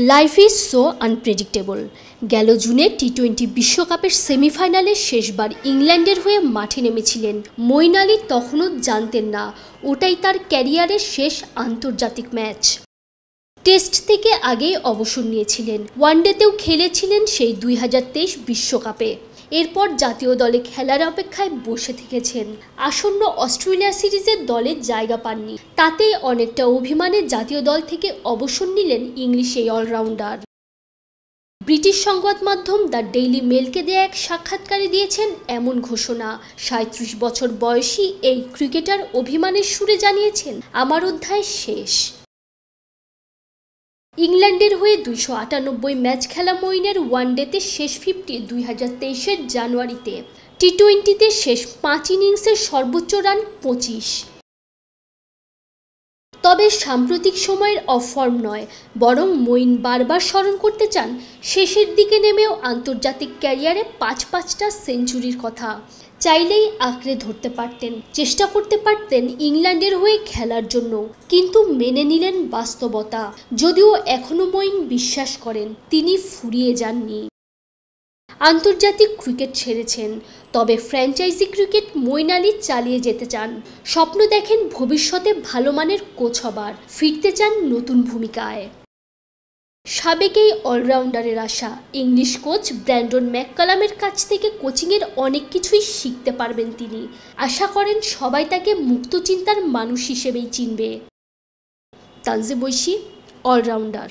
Life is so unpredictable. গেল জুনে টি-20 বিশ্বকাপের সেমিফাইনালে শেষবার ইংল্যান্ডের হয়ে মাঠে নেমেছিলেন মঈন আলী। তখনও জানতেন না ওটাই তার ক্যারিয়ারের শেষ আন্তর্জাতিক ম্যাচ। টেস্ট থেকে আগেই অবসর নিয়েছিলেন, ওয়ানডেতেও খেলেছিলেন সেই 2023 বিশ্বকাপে। এরপর জাতীয় দলে খেলার অপেক্ষায় বসে থেকেছেন। আসন্ন অস্ট্রেলিয়া সিরিজের দলে জায়গা পাননি, তাতেই অনেকটা অভিমানে জাতীয় দল থেকে অবসর নিলেন ইংলিশ এই অলরাউন্ডার। ব্রিটিশ সংবাদ মাধ্যম দ্য ডেইলি মেলকে দেয়া এক সাক্ষাৎকারে দিয়েছেন এমন ঘোষণা। 37 বছর বয়সী এই ক্রিকেটার অভিমানের সুরে জানিয়েছেন, আমার অধ্যায় শেষ। ইংল্যান্ডের হয়ে 298 ম্যাচ খেলা মঈনের ওয়ানডেতে শেষ 50 2023-এর জানুয়ারিতে। টি-20তে শেষ 5 ইনিংসের সর্বোচ্চ রান 25। তবে সাম্প্রতিক সময়ের অফর্ম নয়, বরং মঈন বারবার স্মরণ করতে চান শেষের দিকে নেমেও আন্তর্জাতিক ক্যারিয়ারে 5-5টা সেঞ্চুরির কথা। চাইলেই আঁকড়ে ধরতে পারতেন, চেষ্টা করতে পারতেন ইংল্যান্ডের হয়ে খেলার জন্য, কিন্তু মেনে নিলেন বাস্তবতা। যদিও এখনও মঈন বিশ্বাস করেন তিনি ফুরিয়ে যাননি। আন্তর্জাতিক ক্রিকেট ছেড়েছেন, তবে ফ্র্যাঞ্চাইজি ক্রিকেট মঈন আলী চালিয়ে যেতে চান। স্বপ্ন দেখেন ভবিষ্যতে ভালো মানের কোচ হবার, ফিরতে চান নতুন ভূমিকায়। সাবেক এই অলরাউন্ডারের আশা, ইংলিশ কোচ ব্র্যান্ডন ম্যাককালামের কাছ থেকে কোচিংয়ের অনেক কিছুই শিখতে পারবেন তিনি। আশা করেন সবাই তাকে মুক্ত চিন্তার মানুষ হিসেবেই চিনবে। তানজিম ঐশী, অলরাউন্ডার।